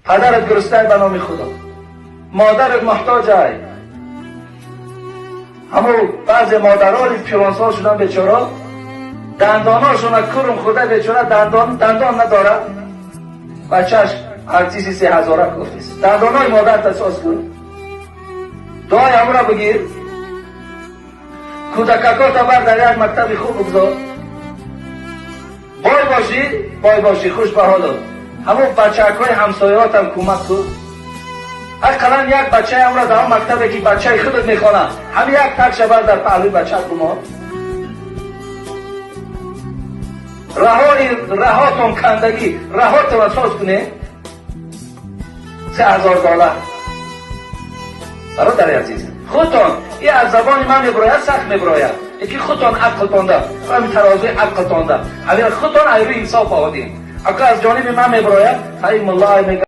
پدرت گرسنه به نام خدا، مادرت محتاج ای. همون بعض مادرها پیرانسال شدن بیچاره، دنداناشون کرم خوده بیچاره، دندان نداره، بچهش ارتیسی 3000 گفتیست. دندانای مادر تساس کن، دعای همون را بگیر، کودککات بر در یک مکتب خوب بگذار، بای باشی خوش به حالت. همون بچه‌های همسایه‌ات هم کمک کن. حداقل یک بچه همراه در اون مکتبی که بچه خودت میخوانه، همین یک تک شبر در پهلوی بچه کما. رهاتون کندگی، رهاتون اساس کنه $3000. برادر عزیز، خودتون این از زبان من میبراید، سخت میبراید، یکی خودتون عقلتون ده، همین ترازوی عقلتون ده، همین خودتون ایروی انصاف آوردین. اگر از جانب من میبراید، خیلی ملای میگه